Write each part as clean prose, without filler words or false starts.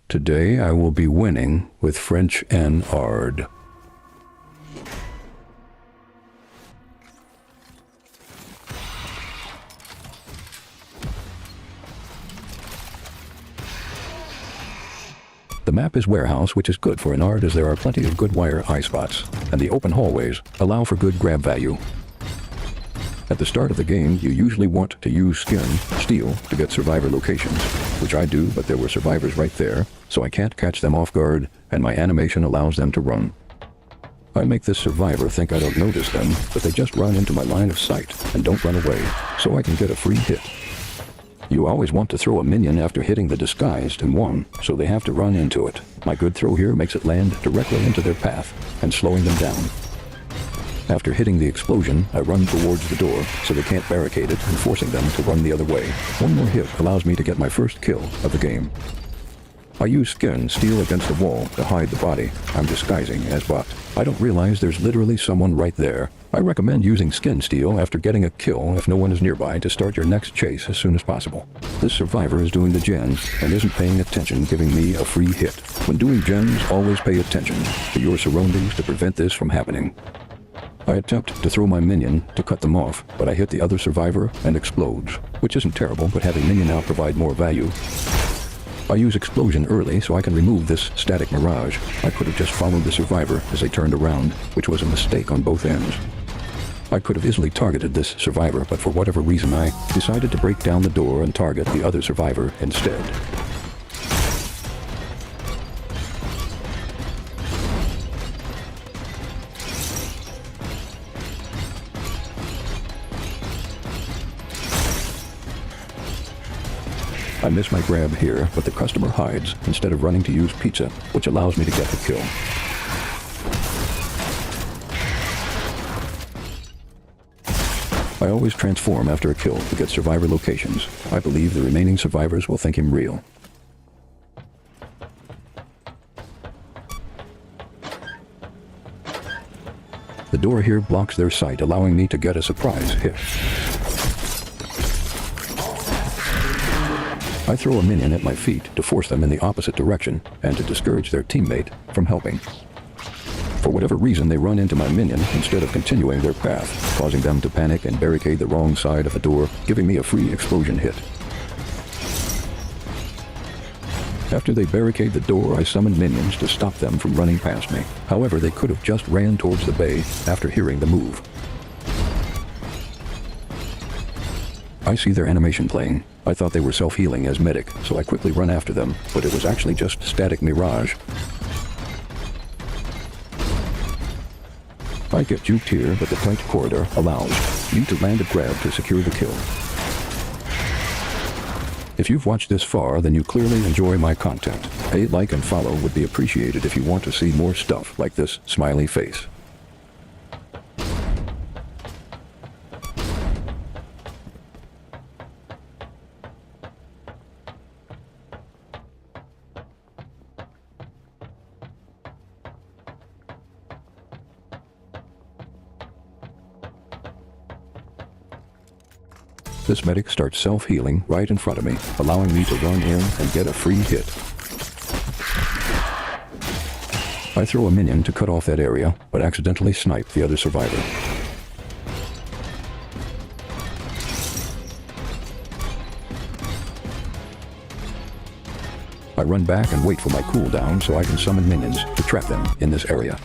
Today I will be winning with French Ennard. The map is warehouse, which is good for Ennard as there are plenty of good wire eye spots, and the open hallways allow for good grab value. At the start of the game, you usually want to use steel to get survivor locations, which I do, but there were survivors right there, so I can't catch them off guard, and my animation allows them to run. I make this survivor think I don't notice them, but they just run into my line of sight and don't run away, so I can get a free hit. You always want to throw a minion after hitting the disguised and one, so they have to run into it. My good throw here makes it land directly into their path and slowing them down. After hitting the explosion, I run towards the door so they can't barricade it and forcing them to run the other way. One more hit allows me to get my first kill of the game. I use steel against the wall to hide the body I'm disguising as bot. I don't realize there's literally someone right there. I recommend using steel after getting a kill if no one is nearby to start your next chase as soon as possible. This survivor is doing the gens and isn't paying attention, giving me a free hit. When doing gens, always pay attention to your surroundings to prevent this from happening. I attempt to throw my minion to cut them off, but I hit the other survivor and explodes, which isn't terrible, but having minion now provide more value. I use explosion early so I can remove this static mirage. I could have just followed the survivor as they turned around, which was a mistake on both ends. I could have easily targeted this survivor, but for whatever reason I decided to break down the door and target the other survivor instead. I miss my grab here, but the customer hides instead of running to use pizza, which allows me to get the kill. I always transform after a kill to get survivor locations. I believe the remaining survivors will think him real. The door here blocks their sight, allowing me to get a surprise hit. I throw a minion at my feet to force them in the opposite direction and to discourage their teammate from helping. For whatever reason, they run into my minion instead of continuing their path, causing them to panic and barricade the wrong side of the door, giving me a free explosion hit. After they barricade the door, I summon minions to stop them from running past me. However, they could have just ran towards the bay after hearing the move. I see their animation playing. I thought they were self-healing as medic, so I quickly run after them, but it was actually just static mirage. I get juked here, but the tight corridor allows you to land a grab to secure the kill. If you've watched this far, then you clearly enjoy my content. A like and follow would be appreciated if you want to see more stuff like this smiley face. This medic starts self-healing right in front of me, allowing me to run in and get a free hit. I throw a minion to cut off that area, but accidentally snipe the other survivor. I run back and wait for my cooldown so I can summon minions to trap them in this area.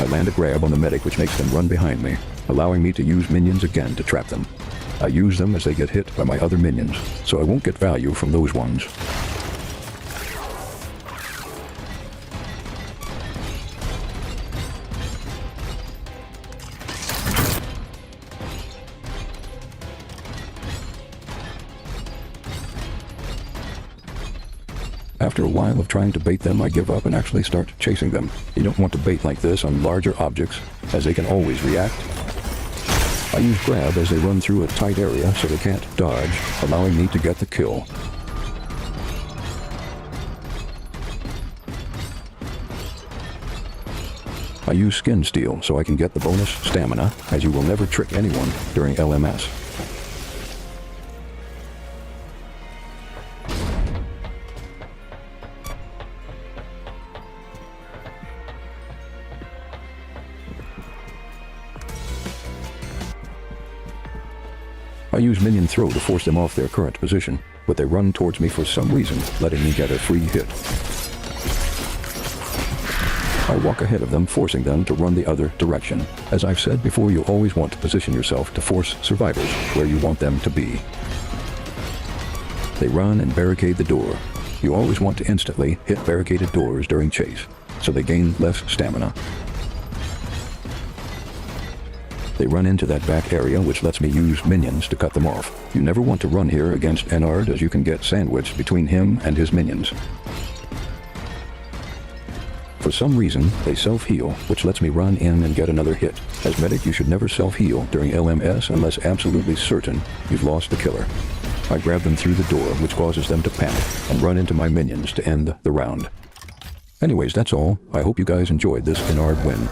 I land a grab on the medic, which makes them run behind me, allowing me to use minions again to trap them. I use them as they get hit by my other minions, so I won't get value from those ones. After a while of trying to bait them, I give up and actually start chasing them. You don't want to bait like this on larger objects, as they can always react. I use grab as they run through a tight area so they can't dodge, allowing me to get the kill. I use skin steal so I can get the bonus stamina, as you will never trick anyone during LMS. I use minion throw to force them off their current position, but they run towards me for some reason, letting me get a free hit. I walk ahead of them, forcing them to run the other direction. As I've said before, you always want to position yourself to force survivors where you want them to be. They run and barricade the door. You always want to instantly hit barricaded doors during chase, so they gain less stamina. They run into that back area, which lets me use minions to cut them off. You never want to run here against Ennard, as you can get sandwiched between him and his minions. For some reason, they self-heal, which lets me run in and get another hit. As medic, you should never self-heal during LMS unless absolutely certain you've lost the killer. I grab them through the door, which causes them to panic, and run into my minions to end the round. Anyways, that's all. I hope you guys enjoyed this Ennard win.